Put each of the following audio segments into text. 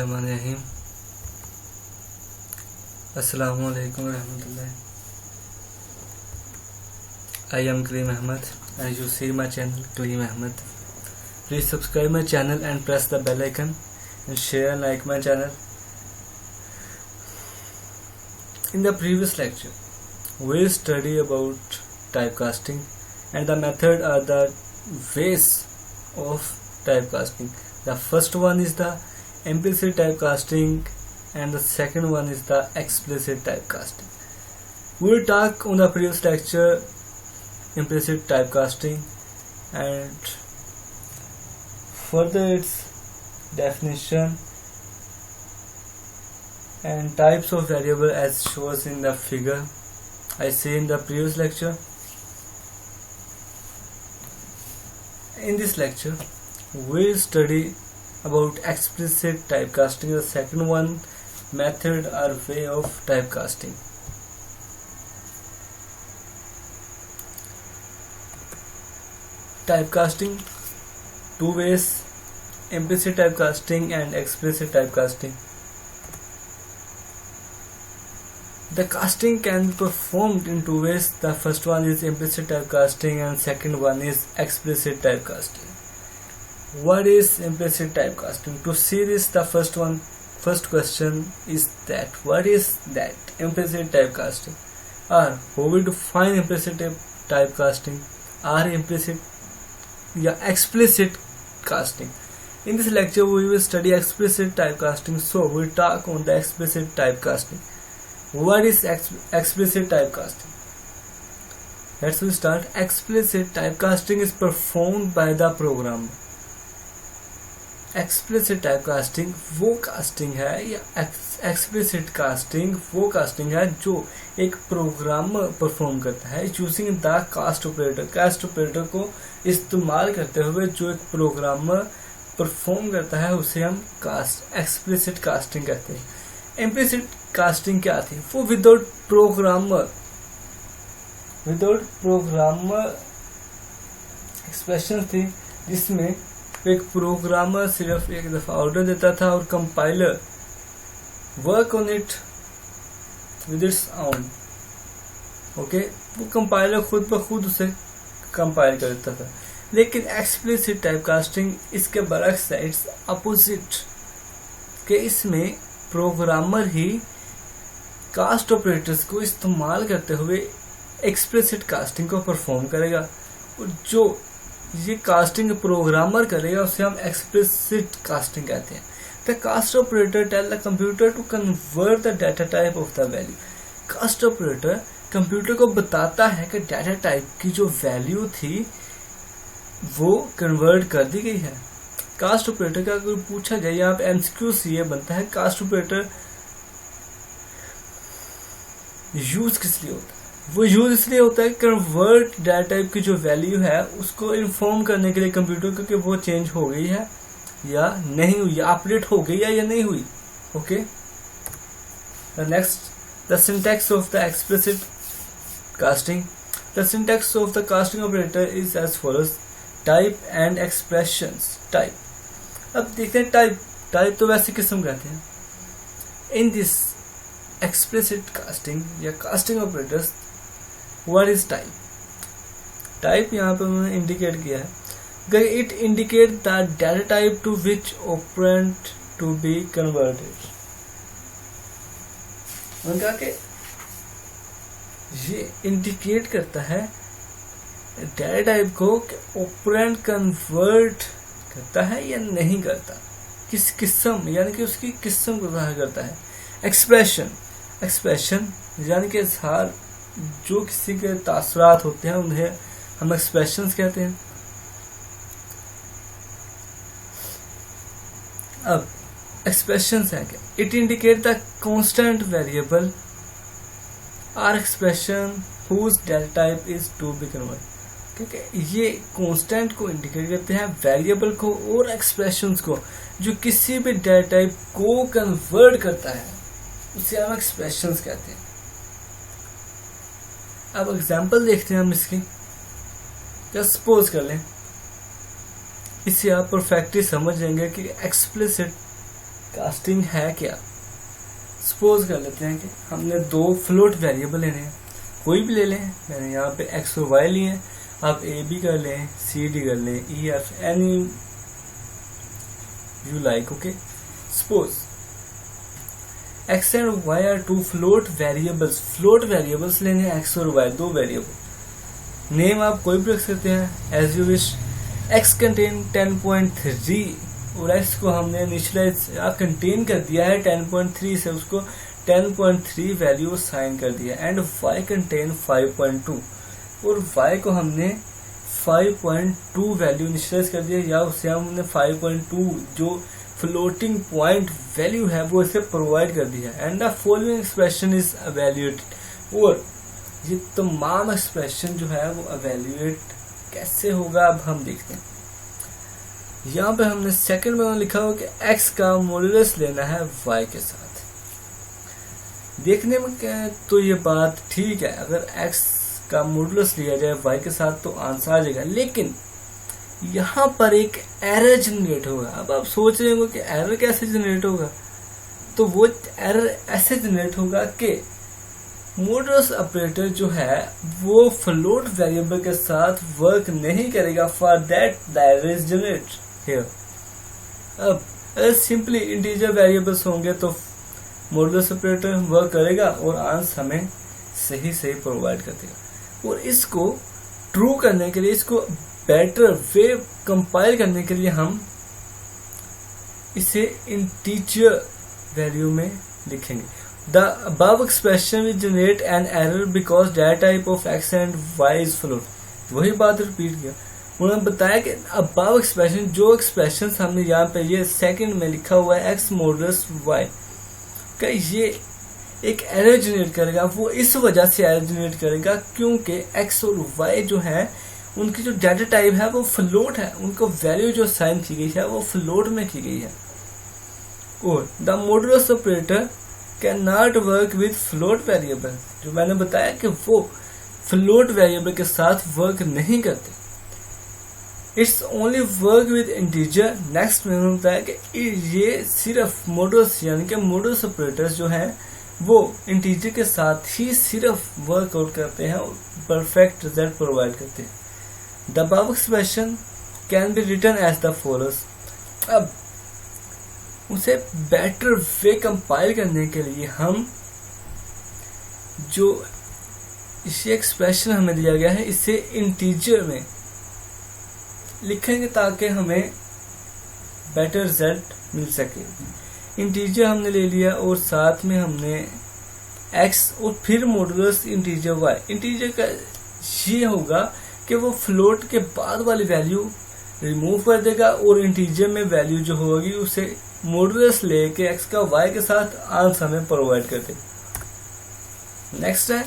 Bismillahirrahmanirrahim. Assalamu alaikum warahmatullahi. I am Kareem Ahmed and you see my channel Kareem Ahmed. Please subscribe my channel and press the bell icon and share and like my channel. In the previous lecture, we study about typecasting and the method or the ways of typecasting. The first one is the implicit typecasting and the second one is the explicit typecasting. We will talk on the previous lecture implicit typecasting and further its definition and types of variable as shows in the figure I say in the previous lecture. In this lecture we will study about explicit typecasting, the second one method or way of typecasting. Typecasting, two ways, implicit typecasting and explicit typecasting. The casting can be performed in two ways. The first one is implicit typecasting and second one is explicit typecasting. What is implicit typecasting? To see this, the first question is that what is that implicit typecasting, or how we define implicit typecasting or implicit explicit casting. In this lecture we will study explicit typecasting, so we will talk on the explicit typecasting. What is explicit typecasting? Let's start. Explicit typecasting is performed by the programmer. Explicit typecasting वो casting है या explicit casting वो casting है जो एक programmer perform करता है using the cast operator. Cast operator को इस्तेमाल करते हुए जो एक प्रोग्रामर परफॉर्म करता है उसे हम एक्सप्लिसिट कास्टिंग कहते हैं. इम्प्लिसिट कास्टिंग क्या थी? वो विदाउट प्रोग्रामर एक्सप्रेशन थी जिसमें एक प्रोग्रामर सिर्फ एक दफा ऑर्डर देता था और compiler work on it with its own. Okay, वो कंपाइलर खुद ब खुद उसे कंपाइल कर देता था. लेकिन एक्सप्लिसिट टाइपकास्टिंग इसके बरक्स है, इट्स अपोजिट के इसमें प्रोग्रामर ही कास्ट ऑपरेटर्स को इस्तेमाल करते हुए एक्सप्लिसिट कास्टिंग को परफॉर्म करेगा और जो ये कास्टिंग प्रोग्रामर करेगा उसे हम एक्सप्लिसिट कास्टिंग कहते हैं. The cast operator tell the computer to convert the data type of the value. Cast operator computer को बताता है कि डाटा टाइप की जो वैल्यू थी वो कन्वर्ट कर दी गई है. कास्ट ऑपरेटर का अगर पूछा जाए, यहाँ पे एमसीक्यू ये बनता है कास्ट ऑपरेटर यूज किस लिए होता है? वो यूज इसलिए होता है कन्वर्ट डाटा टाइप की जो वैल्यू है उसको इन्फॉर्म करने के लिए कंप्यूटर को कि वो चेंज हो गई है या नहीं हुई, या अपडेट हो गई है या नहीं हुई. Okay, next, the syntax of the explicit casting. The syntax of the casting operator is as follows: type and expressions. Type, अब देखते हैं टाइप तो वैसे किस्म कहते हैं. इन दिस explicit casting या casting operators, what is type? Type यहाँ पे उन्होंने indicate किया है. It indicate the data type to which operand to be converted. उन्होंने कहा कि ये indicate करता है data type को कि operand convert करता है या नहीं करता, किस किस्म यानी कि उसकी किस्म को ज़ाहिर करता है. एक्सप्रेशन यानी कि इजहार, जो किसी के तासरात होते हैं उन्हें हम एक्सप्रेशंस कहते हैं. अब एक्सप्रेशंस है क्या? It indicate the constant variable or expression whose data type is to be convert. क्योंकि ये कांस्टेंट को इंडिकेट करते हैं, वेरिएबल को और एक्सप्रेशंस को जो किसी भी डाटा टाइप को कन्वर्ट करता है उसे हम एक्सप्रेशंस कहते हैं. अब एग्जांपल देखते हैं हम इसकी. जस्ट सपोज कर लें इसे आप परफेक्टली समझ लेंगे कि एक्सप्लिसिट कास्टिंग है क्या? सपोज कर लेते हैं कि हमने दो फ्लोट वेरिएबल लेने हैं, कोई भी ले लें। मैंने यहाँ पे एक्स और वाई लिए हैं, आप ए बी कर लें, सी डी कर लें, E F any you like. Okay, suppose X and Y are two float variables. Float variables लेने एक्स और वाई, दो वेरिएबल। नेम आप कोई भी रख सकते हैं as you wish. X contain 10.3 और एक्स को हमने इनिशियलाइज कंटेन कर दिया है 10.3 से, उसको 10.3 वैल्यू साइन कर दिया। एंड वाई कंटेन 5.2 और वाई को हमने 5.2 वैल्यू इनिशियलाइज कर दिया, या उससे हमने 5.2 जो फ्लोटिंग पॉइंट वैल्यू है वो इसे प्रोवाइड कर दिया। And the following expression is evaluated. और ये तमाम एक्सप्रेशन जो है वो एवेल्यूएट कैसे होगा अब हम देखते हैं। यहाँ पे हमने सेकंड में लिखा हुआ कि x का मॉड्यूलस लेना है y के साथ। देखने में क्या तो ये बात ठीक है, अगर x का मॉड्यूलस लिया जाए y के साथ तो आंसर आ जाएगा। लेकिन यहाँ पर एक एरर जनरेट होगा। अब आप सोच रहे हो कि एरर कैसे जनरेट होगा, तो वो एरर ऐसे जनरेट होगा कि मॉड्यूलस ऑपरेटर जो है वो फ्लोट वेरिएबल के साथ वर्क नहीं करेगा। For that the error is generate here. अब अगर सिंपली इंटीजर वेरिएबल्स होंगे तो मॉड्यूलस ऑपरेटर वर्क करेगा और आंसर हमें सही सही प्रोवाइड कर देगा। और इसको ट्रू करने के लिए, इसको बेटर वे कंपाइल करने के लिए हम इसे इंटीजर वैल्यू में लिखेंगे। The above expression will generate an error because data type of x and y is float। वही बात रिपीट किया। उन्होंने बताया कि above expression, जो एक्सप्रेशन हमने यहाँ पे ये सेकंड में लिखा हुआ है x मॉड्यूलस y का, ये एक एरर जनरेट करेगा। वो इस वजह से एरर जनरेट करेगा क्योंकि x और y जो है उनकी जो डाटा टाइप है वो फ्लोट है, उनको वैल्यू जो साइन की गई है वो फ्लोट में की गई है। और the modulus operator can not work with float variable, जो मैंने बताया कि वो फ्लोट वेरिएबल के साथ वर्क नहीं करते। It's only work with integer. Next में उन्होंने बताया कि ये सिर्फ मॉड्यूलस यानी कि मॉड्यूलस ऑपरेटर्स जो हैं वो इंटीजर के साथ ही सिर्फ वर्कआउट करते हैं और परफेक्ट रिजल्ट प्रोवाइड करते हैं। The above expression can be written as the follows. अब उसे बेटर वे कंपाइल करने के लिए हम जो इसे एक्सप्रेशन हमें दिया गया है इसे इंटीजर में लिखेंगे ताकि हमें बेटर रिजल्ट मिल सके। इंटीजर हमने ले लिया और साथ में हमने x और फिर मॉड्यूलस इंटीजर y। इंटीजर का ये होगा कि वो फ्लोट के बाद वाली वैल्यू रिमूव कर देगा और इंटीजर में वैल्यू जो होगी उसे मॉड्यूलस लेके x का y के साथ आंसर हमें प्रोवाइड कर देगा। नेक्स्ट है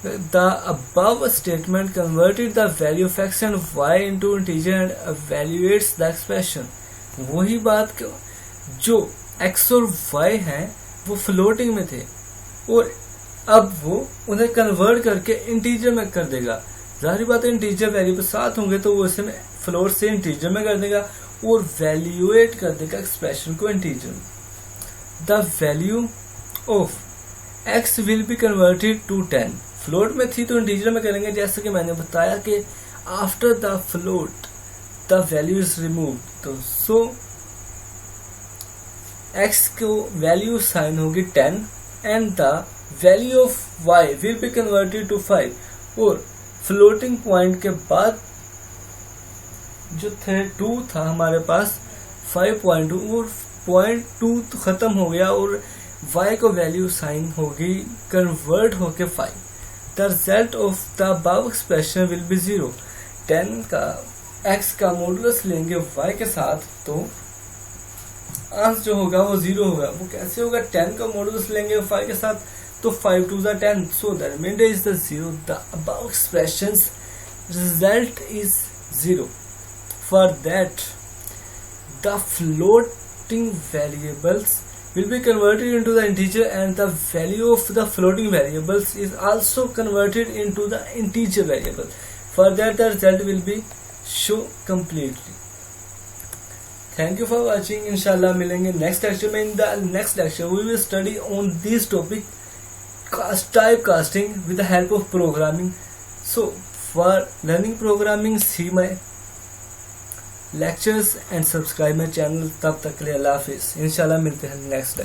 the above statement converted the value of x and y into integer and evaluates the expression. वही बात जो x और y हैं वो फ्लोटिंग में थे और अब वो उन्हें कन्वर्ट करके इंटीजर में कर देगा। जाहिर बात है इंटीजर वेरिएबल साथ होंगे तो वो इसे फ्लोट से इंटीजर में कर देगा और वैल्यूएट कर देगा एक्सप्रेशन को इंटीजर में। The value of x will be converted to 10। Float में थी तो इंटीजर में करेंगे, जैसे कि मैंने बताया कि after the float the value is remove, तो सो x को वैल्यू साइन होगी 10 and the value of y will be converted to 5। और फ्लोटिंग पॉइंट के बाद जो थे 2 था हमारे पास 5.2 और 0.2 तो खत्म हो गया और y को वैल्यू साइन होगी कन्वर्ट होके 5। The result of the above expression will be 0। 10 का x का मॉड्यूलस लेंगे y के साथ तो आंसर जो होगा वो 0 होगा। वो कैसे होगा? 10 का मॉड्यूलस लेंगे y के साथ तो 5 to the 10, so the remainder is the 0. The above expression's result is 0. For that, the floating variables will be converted into the integer and the value of the floating variables is also converted into the integer variable. For that, the result will be shown completely. Thank you for watching. इंशाल्लाह मिलेंगे next lecture में. In the next lecture we will study on this topic, type casting with the help of programming. So for learning programming, see my lectures and subscribe my channel. तब तक के लिए अल्लाह हाफिज. इंशाल्लाह मिलते हैं नेक्स्ट